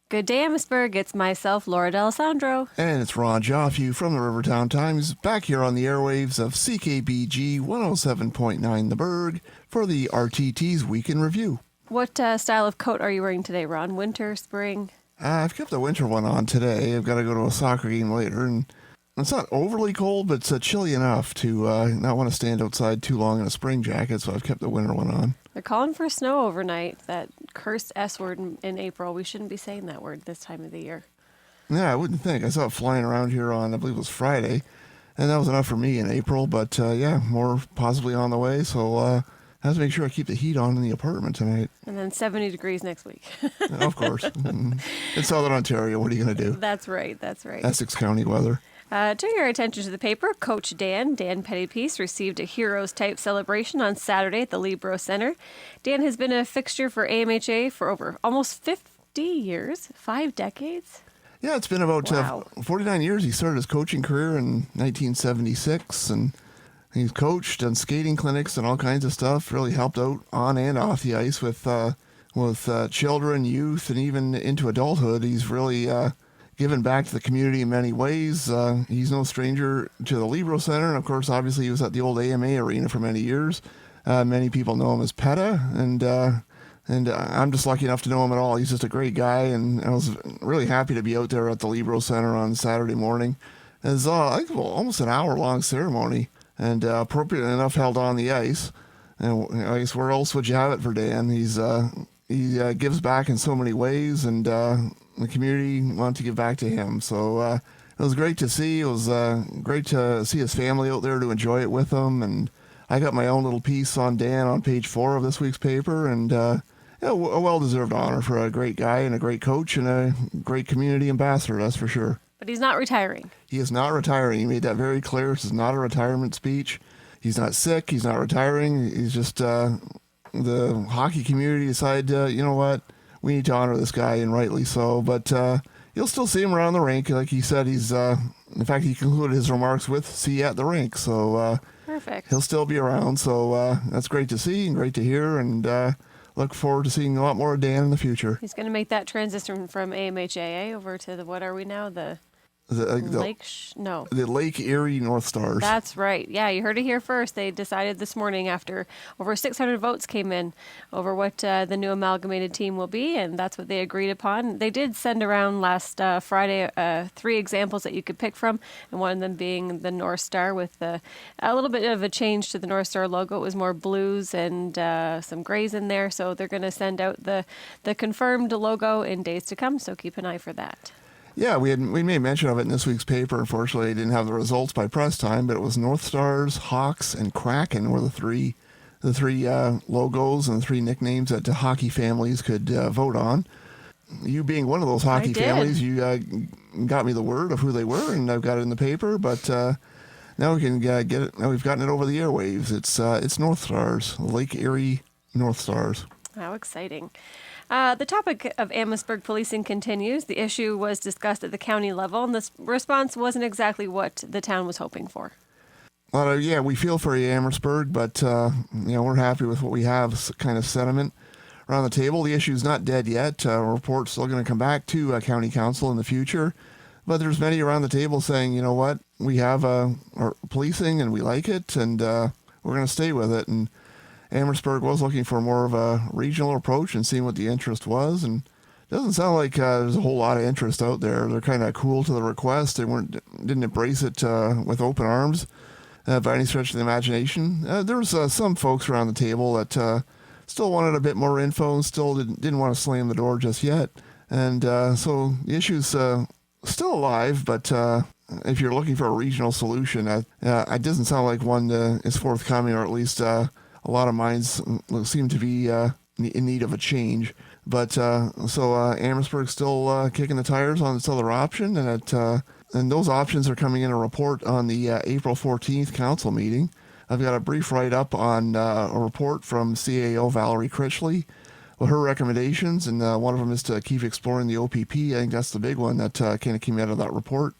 Good day, Amherstburg. It's myself, Laura D'Alessandro. And it's Ron Giofu from the Rivertown Times, back here on the airwaves of CKBG 107.9 The Berg for the RTT's Week in Review. What style of coat are you wearing today, Ron? Winter, spring? I've kept the winter one on today. I've got to go to a soccer game later, and it's not overly cold, but it's chilly enough to not want to stand outside too long in a spring jacket, so I've kept the winter one on. They're calling for snow overnight, that cursed S word in April. We shouldn't be saying that word this time of the year. Yeah, I wouldn't think. I saw it flying around here on, I believe it was Friday, and that was enough for me in April, but more possibly on the way, so I have to make sure I keep the heat on in the apartment tonight. And then 70 degrees next week. Of course. It's Southern Ontario. What are you going to do? That's right. Essex County weather. Turning our attention to the paper, Coach Dan Pettypiece, received a Heroes-type celebration on Saturday at the Libro Center. Dan has been a fixture for AMHA for over almost 50 years, 5 decades. Yeah, it's been about 49 years. He started his coaching career in 1976, and he's coached, done skating clinics and all kinds of stuff, really helped out on and off the ice with children, youth, and even into adulthood. He's really given back to the community in many ways. He's no stranger to the Libro Center, and of course, obviously, he was at the old AMA arena for many years. Many people know him as Petta, and I'm just lucky enough to know him at all. He's just a great guy, and I was really happy to be out there at the Libro Center on Saturday morning. It was almost an hour-long ceremony, and appropriate enough held on the ice. And I guess where else would you have it for Dan? He gives back in so many ways, and the community wanted to give back to him. So it was great to see. It was great to see his family out there to enjoy it with him. And I got my own little piece on Dan on page 4 of this week's paper. And a well-deserved honor for a great guy and a great coach and a great community ambassador, that's for sure. But he's not retiring. He is not retiring. He made that very clear. This is not a retirement speech. He's not sick. He's not retiring. He's just the hockey community decided, you know what, we need to honor this guy, and rightly so. But you'll still see him around the rink. Like he said, he's in fact, he concluded his remarks with "see you at the rink." So perfect. He'll still be around. So that's great to see and great to hear, and look forward to seeing a lot more of Dan in the future. He's going to make that transition from AMHAA over to what are we now? The Lake Erie North Stars. That's right. Yeah, you heard it here first. They decided this morning after over 600 votes came in over what the new amalgamated team will be, and that's what they agreed upon. They did send around last Friday 3 examples that you could pick from, and one of them being the North Star with a little bit of a change to the North Star logo. It was more blues and some grays in there, so they're going to send out the confirmed logo in days to come, so keep an eye for that. Yeah, we made mention of it in this week's paper. Unfortunately, I didn't have the results by press time, but it was North Stars, Hawks, and Kraken were the three logos and the 3 nicknames that the hockey families could vote on. You being one of those hockey families, you got me the word of who they were, and I've got it in the paper. But now we can get it. Now we've gotten it over the airwaves. It's North Stars, Lake Erie North Stars. How exciting. The topic of Amherstburg policing continues. The issue was discussed at the county level, and the response wasn't exactly what the town was hoping for. Well, we feel for you, Amherstburg, but we're happy with what we have, kind of sentiment around the table. The issue's not dead yet. A report's still going to come back to county council in the future, but there's many around the table saying, you know what, we have our policing and we like it, and we're going to stay with it. And Amherstburg was looking for more of a regional approach and seeing what the interest was, and it doesn't sound like there's a whole lot of interest out there. They're kind of cool to the request. They didn't embrace it with open arms by any stretch of the imagination. There was some folks around the table that still wanted a bit more info and still didn't want to slam the door just yet. And so the issue's still alive, but if you're looking for a regional solution, it doesn't sound like one is forthcoming, or at least a lot of minds seem to be in need of a change. But so Amherstburg's still kicking the tires on its other option, and those options are coming in a report on the April 14th council meeting. I've got a brief write-up on a report from CAO Valerie Critchley, with her recommendations, and one of them is to keep exploring the OPP. I think that's the big one that kind of came out of that report.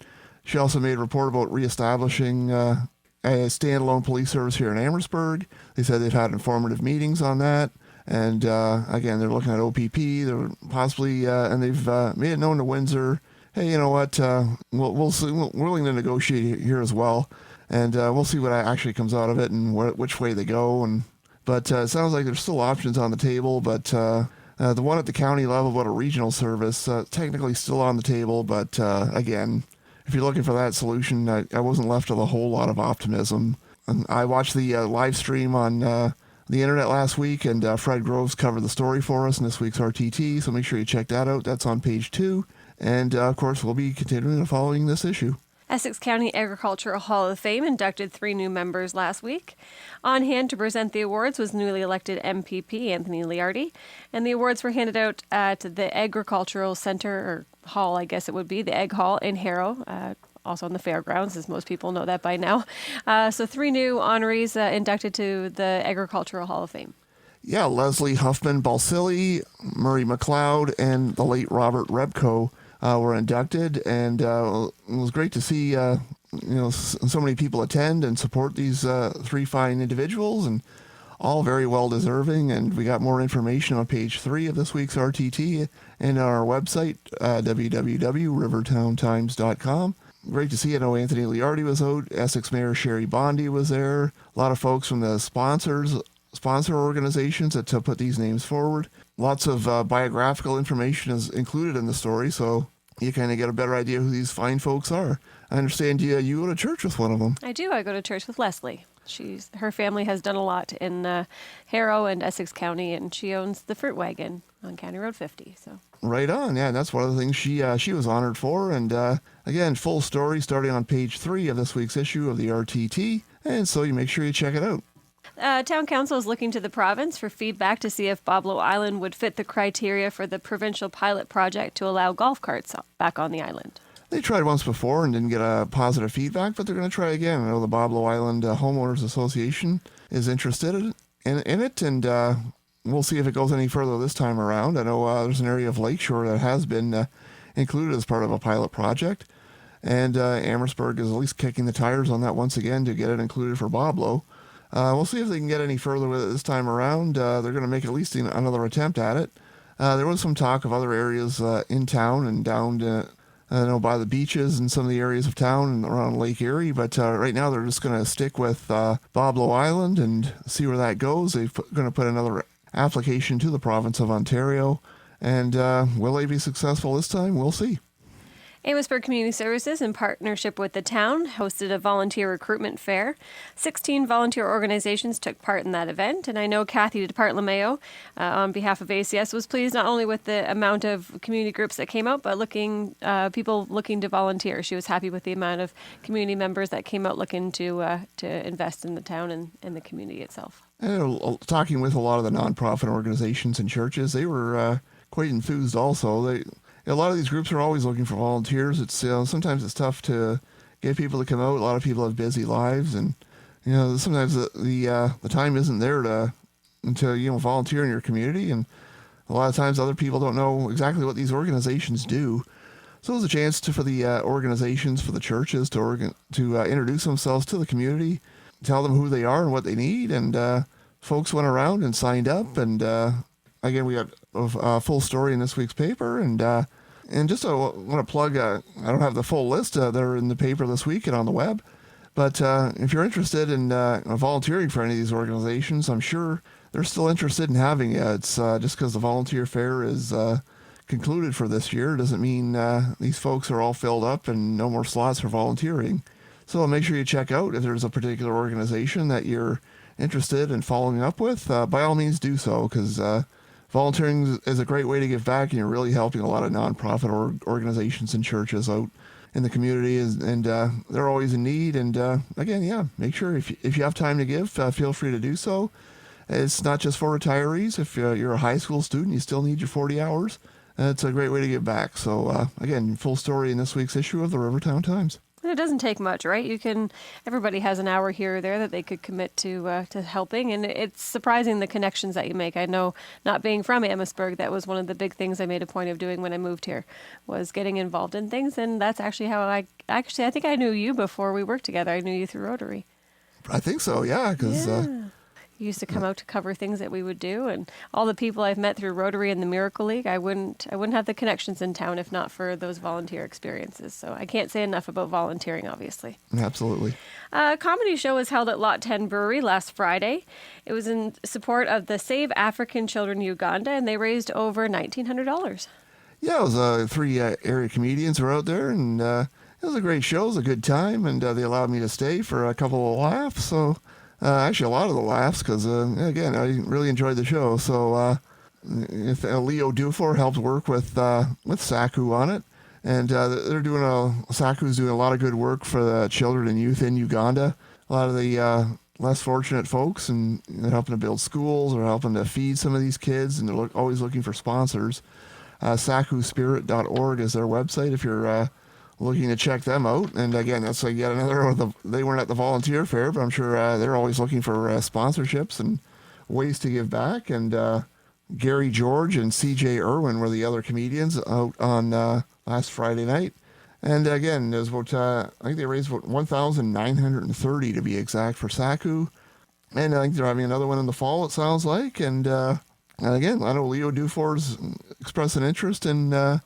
She also made a report about reestablishing a standalone police service here in Amherstburg. They said they've had informative meetings on that. And again, they're looking at OPP. They're possibly, and they've made it known to Windsor, hey, you know what? We'll see. We're willing to negotiate here as well, and we'll see what actually comes out of it and which way they go. But it sounds like there's still options on the table. But the one at the county level about a regional service, technically still on the table. But again, if you're looking for that solution, I wasn't left with a whole lot of optimism. And I watched the live stream on the internet last week, and Fred Groves covered the story for us in this week's RTT, so make sure you check that out. That's on page 2. And, of course, we'll be continuing following this issue. Essex County Agricultural Hall of Fame inducted 3 new members last week. On hand to present the awards was newly elected MPP Anthony Liardi, and the awards were handed out at the Agricultural Center, or Hall, I guess it would be, the Egg Hall in Harrow, also on the fairgrounds, as most people know that by now. So 3 new honorees inducted to the Agricultural Hall of Fame. Yeah, Leslie Huffman Balsillie, Murray McLeod, and the late Robert Rebko were inducted, and it was great to see so many people attend and support these 3 fine individuals, and all very well deserving. And we got more information on page 3 of this week's RTT and on our website, www.rivertowntimes.com. Great to see. I know Anthony Liardi was out. Essex Mayor Sherry Bondi was there. A lot of folks from the sponsor organizations that put these names forward. Lots of biographical information is included in the story, so you kind of get a better idea who these fine folks are. I understand you go to church with one of them. I do. I go to church with Leslie. Her family has done a lot in Harrow and Essex County, and she owns the Fruit Wagon on County Road 50. So right on, yeah. That's one of the things she was honored for. And again, full story starting on page 3 of this week's issue of the RTT, and so you make sure you check it out. Town Council is looking to the province for feedback to see if Boblo Island would fit the criteria for the provincial pilot project to allow golf carts back on the island. They tried once before and didn't get a positive feedback, but they're going to try again. I know the Boblo Island Homeowners Association is interested in it, and we'll see if it goes any further this time around. I know there's an area of Lakeshore that has been included as part of a pilot project, and Amherstburg is at least kicking the tires on that once again to get it included for Boblo. We'll see if they can get any further with it this time around. They're going to make at least another attempt at it. There was some talk of other areas in town and down by the beaches and some of the areas of town and around Lake Erie, but right now they're just going to stick with Boblo Island and see where that goes. They're going to put another application to the province of Ontario, and will they be successful this time? We'll see. Amherstburg Community Services, in partnership with the town, hosted a volunteer recruitment fair. 16 volunteer organizations took part in that event, and I know Kathy DePart-Lameo, on behalf of ACS, was pleased not only with the amount of community groups that came out, but people looking to volunteer. She was happy with the amount of community members that came out looking to invest in the town and the community itself. And talking with a lot of the nonprofit organizations and churches, they were quite enthused also. A lot of these groups are always looking for volunteers. It's sometimes it's tough to get people to come out. A lot of people have busy lives, and sometimes the time isn't there to volunteer in your community. And a lot of times other people don't know exactly what these organizations do. So it was a chance for the organizations, for the churches to introduce themselves to the community, tell them who they are and what they need. And folks went around and signed up. And again, we got a full story in this week's paper. And just I want to plug, I don't have the full list. They're in the paper this week and on the web. But if you're interested in volunteering for any of these organizations, I'm sure they're still interested in having you. It's just because the volunteer fair is concluded for this year doesn't mean these folks are all filled up and no more slots for volunteering. So make sure you check out if there's a particular organization that you're interested in following up with. By all means, do so, because volunteering is a great way to give back, and you're really helping a lot of nonprofit organizations and churches out in the community, and they're always in need. And again, make sure if you have time to give, feel free to do so. It's not just for retirees. If you're a high school student, you still need your 40 hours. It's a great way to give back. So again, full story in this week's issue of the Rivertown Times. And it doesn't take much, right? Everybody has an hour here or there that they could commit to helping, and it's surprising the connections that you make. I know, not being from Amherstburg, that was one of the big things I made a point of doing when I moved here, was getting involved in things, and that's actually how I think I knew you before we worked together. I knew you through Rotary. I think so, yeah, because He used to come out to cover things that we would do, and all the people I've met through Rotary and the Miracle League, I wouldn't have the connections in town if not for those volunteer experiences. So I can't say enough about volunteering, obviously. Absolutely. A comedy show was held at Lot 10 Brewery last Friday. It was in support of the Save African Children Uganda, and they raised over $1,900. Yeah, it was 3 area comedians were out there, and it was a great show. It was a good time, and they allowed me to stay for a couple of laughs. So actually, a lot of the laughs, because again, I really enjoyed the show. So if Leo Dufour helped work with SACU on it, and they're doing SACU's doing a lot of good work for the children and youth in Uganda. A lot of the less fortunate folks, and they're helping to build schools or helping to feed some of these kids, and they're always looking for sponsors. SACUspirit.org is their website if you're looking to check them out. And again, that's like yet another. They weren't at the volunteer fair, but I'm sure they're always looking for sponsorships and ways to give back. And Gary George and CJ Irwin were the other comedians out on last Friday night. And again, there's about I think they raised about $1,930 to be exact for SACU. And I think they're having another one in the fall, it sounds like. And again, I know Leo Dufour's expressed an interest in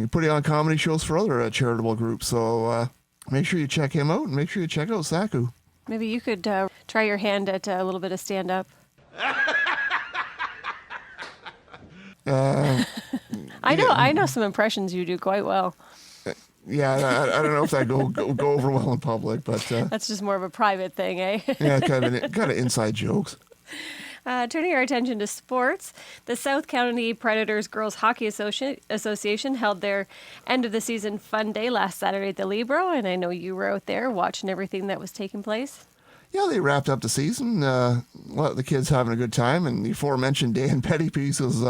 putting on comedy shows for other charitable groups. So make sure you check him out, and make sure you check out SACU. Maybe you could try your hand at a little bit of stand-up. I know some impressions you do quite well. Yeah, I don't know if that go over well in public, but that's just more of a private thing, eh? Yeah, kind of inside jokes. Turning our attention to sports, the South County Predators Girls Hockey Association held their end-of-the-season fun day last Saturday at the Libro, and I know you were out there watching everything that was taking place. Yeah, they wrapped up the season. A lot of the kids having a good time, and the aforementioned Dan Pettypiece was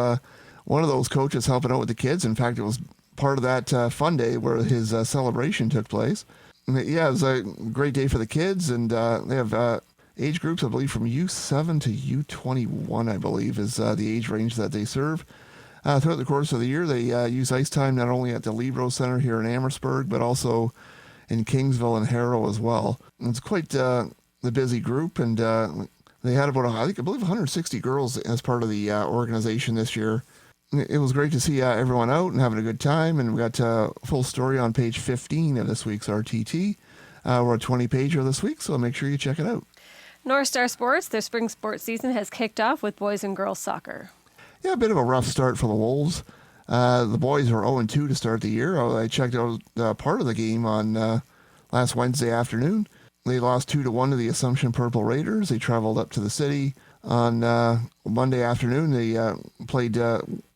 one of those coaches helping out with the kids. In fact, it was part of that fun day where his celebration took place. And yeah, it was a great day for the kids, and they have age groups, I believe, from U7 to U21, I believe, is the age range that they serve. Throughout the course of the year, they use ice time not only at the Libro Center here in Amherstburg, but also in Kingsville and Harrow as well. And it's quite the busy group, and they had about, I believe, 160 girls as part of the organization this year. It was great to see everyone out and having a good time, and we got a full story on page 15 of this week's RTT. We're a 20-pager this week, so make sure you check it out. North Star Sports, their spring sports season has kicked off with boys and girls soccer. Yeah, a bit of a rough start for the Wolves. The boys are 0-2 to start the year. I checked out part of the game on last Wednesday afternoon. They lost 2-1 to the Assumption Purple Raiders. They traveled up to the city on Monday afternoon. They played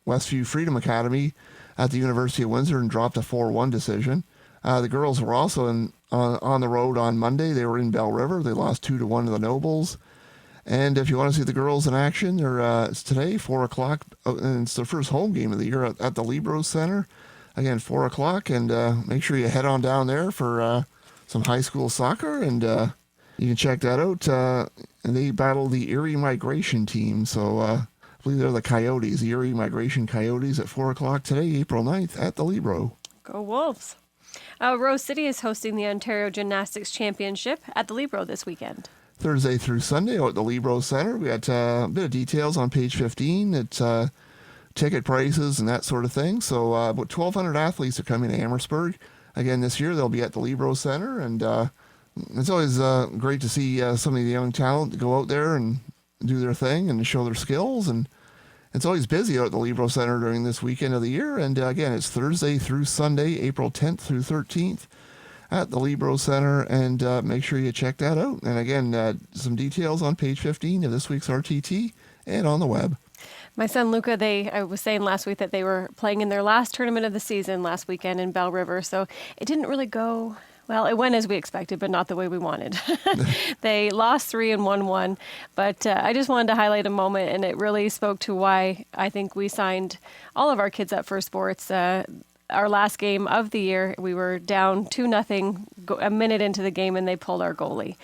Westview Freedom Academy at the University of Windsor and dropped a 4-1 decision. The girls were also on the road on Monday. They were in Bell River. They lost 2-1 to the Nobles. And if you want to see the girls in action, it's today, 4 o'clock, and it's their first home game of the year at the Libro Center. Again, 4 o'clock, and make sure you head on down there for some high school soccer, and you can check that out. And they battle the Erie Migration team, so I believe they're the Coyotes, the Erie Migration Coyotes at 4 o'clock today, April 9th, at the Libro. Go Wolves. Rose City is hosting the Ontario Gymnastics Championship at the Libro this weekend. Thursday through Sunday out at the Libro Center. We got a bit of details on page 15. It's ticket prices and that sort of thing. So about 1,200 athletes are coming to Amherstburg. Again, this year they'll be at the Libro Center, and it's always great to see some of the young talent go out there and do their thing and show their skills. And it's always busy out at the Libro Center during this weekend of the year. And again, it's Thursday through Sunday, April 10th through 13th at the Libro Center. And make sure you check that out. And again, some details on page 15 of this week's RTT and on the web. My son Luca, I was saying last week that they were playing in their last tournament of the season last weekend in Bell River. So it didn't really go... Well, it went as we expected, but not the way we wanted. They lost 3 and won 1. But I just wanted to highlight a moment, and it really spoke to why I think we signed all of our kids up for sports. Our last game of the year, we were down 2-0 a minute into the game, and they pulled our goalie.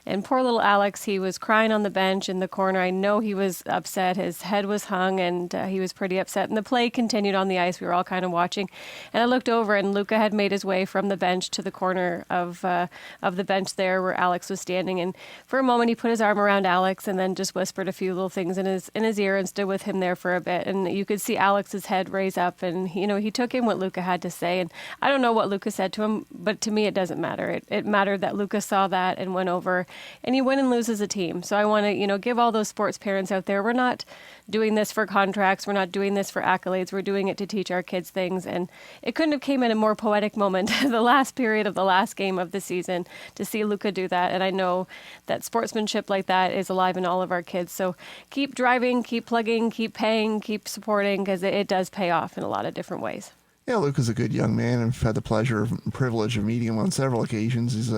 And poor little Alex, he was crying on the bench in the corner. I know he was upset. His head was hung, and he was pretty upset. And the play continued on the ice. We were all kind of watching. And I looked over, and Luca had made his way from the bench to the corner of the bench there where Alex was standing. And for a moment, he put his arm around Alex and then just whispered a few little things in his ear and stood with him there for a bit. And you could see Alex's head raise up, and he took in what Luca had to say. And I don't know what Luca said to him, but to me, it doesn't matter. It mattered that Luca saw that and went over, and you win and lose as a team. So I want to, give all those sports parents out there, we're not doing this for contracts. We're not doing this for accolades. We're doing it to teach our kids things. And it couldn't have came at a more poetic moment, the last period of the last game of the season, to see Luca do that. And I know that sportsmanship like that is alive in all of our kids. So keep driving, keep plugging, keep paying, keep supporting, because it does pay off in a lot of different ways. Yeah, Luca's a good young man. I've had the pleasure and privilege of meeting him on several occasions. He's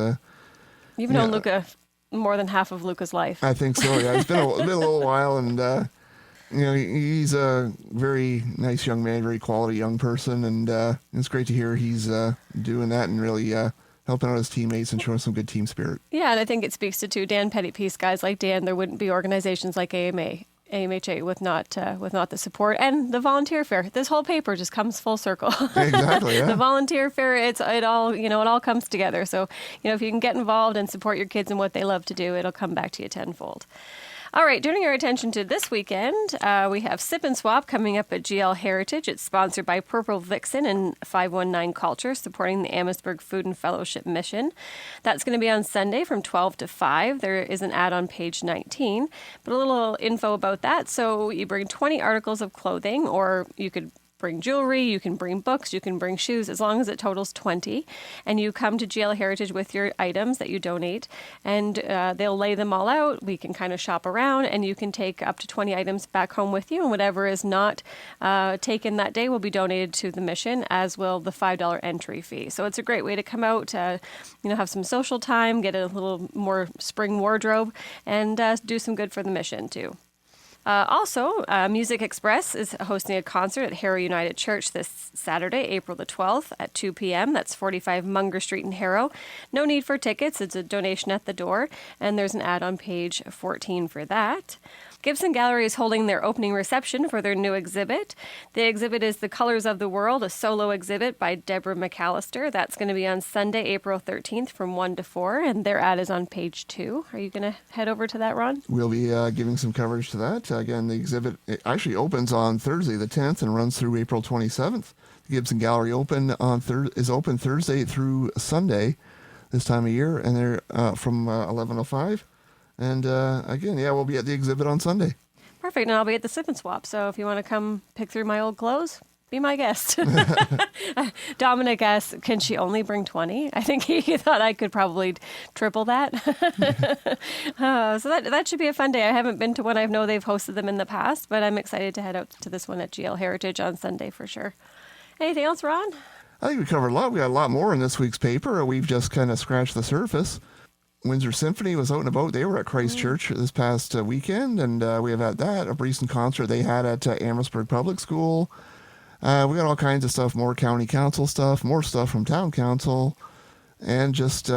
You've known Luca more than half of Luca's life. I think so. Yeah, it's been a little while, and he's a very nice young man, very quality young person, and it's great to hear he's doing that and really helping out his teammates and showing some good team spirit. Yeah, and I think it speaks to Dan Petty Peace guys like Dan. There wouldn't be organizations like AMHA with not the support and the volunteer fair. This whole paper just comes full circle. Exactly. Yeah. The volunteer fair, it all comes together. So if you can get involved and support your kids in what they love to do, it'll come back to you tenfold. All right, turning our attention to this weekend, we have Sip and Swap coming up at GL Heritage. It's sponsored by Purple Vixen and 519 Culture, supporting the Amherstburg Food and Fellowship Mission. That's going to be on Sunday from 12 to 5. There is an ad on page 19, but a little info about that. So you bring 20 articles of clothing, or you could bring jewelry, you can bring books, you can bring shoes, as long as it totals 20. And you come to GL Heritage with your items that you donate, and they'll lay them all out. We can kind of shop around, and you can take up to 20 items back home with you. And whatever is not taken that day will be donated to the mission, as will the $5 entry fee. So it's a great way to come out, have some social time, get a little more spring wardrobe, and do some good for the mission too. Also, Music Express is hosting a concert at Harrow United Church this Saturday, April the 12th at 2 p.m. That's 45 Munger Street in Harrow. No need for tickets. It's a donation at the door, and there's an ad on page 14 for that. Gibson Gallery is holding their opening reception for their new exhibit. The exhibit is The Colors of the World, a solo exhibit by Deborah McAllister. That's going to be on Sunday, April 13th from 1 to 4, and their ad is on page 2. Are you going to head over to that, Ron? We'll be giving some coverage to that. Again, the exhibit actually opens on Thursday the 10th and runs through April 27th. The Gibson Gallery is open Thursday through Sunday this time of year, and they're from 11:05. And again, we'll be at the exhibit on Sunday. Perfect. And I'll be at the Sip and Swap. So if you want to come pick through my old clothes, be my guest. Dominic asked, can she only bring 20? I think he thought I could probably triple that. So that should be a fun day. I haven't been to one. I know they've hosted them in the past, but I'm excited to head out to this one at GL Heritage on Sunday for sure. Anything else, Ron? I think we covered a lot. We got a lot more in this week's paper. We've just kind of scratched the surface. Windsor Symphony was out and about. They were at Christ Church this past weekend, and we have had that, a recent concert they had at Amherstburg Public School. We got all kinds of stuff, more county council stuff, more stuff from town council, and just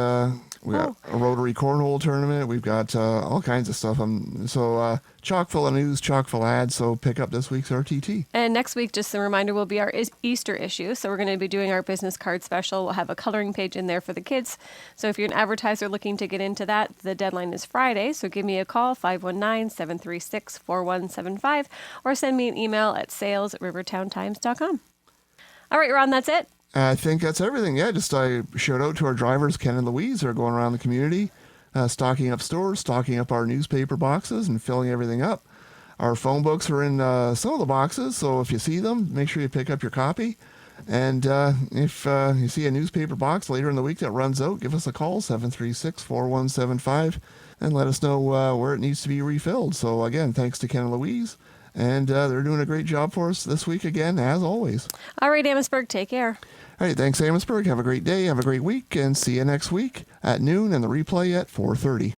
we got a Rotary Cornhole tournament. We've got all kinds of stuff. So chock full of news, chock full of ads, so pick up this week's RTT. And next week, just a reminder, will be our Easter issue. So we're going to be doing our business card special. We'll have a coloring page in there for the kids. So if you're an advertiser looking to get into that, the deadline is Friday. So give me a call, 519-736-4175, or send me an email at sales@rivertowntimes.com. All right, Ron, that's it. I think that's everything. Yeah, just a shout out to our drivers, Ken and Louise. They're going around the community, stocking up stores, stocking up our newspaper boxes, and filling everything up. Our phone books are in some of the boxes, so if you see them, make sure you pick up your copy. And if you see a newspaper box later in the week that runs out, give us a call, 736-4175, and let us know where it needs to be refilled. So again, thanks to Ken and Louise. And they're doing a great job for us this week again, as always. All right, Amherstburg, take care. All right, thanks, Amherstburg. Have a great day, have a great week, and see you next week at noon and the replay at 4:30.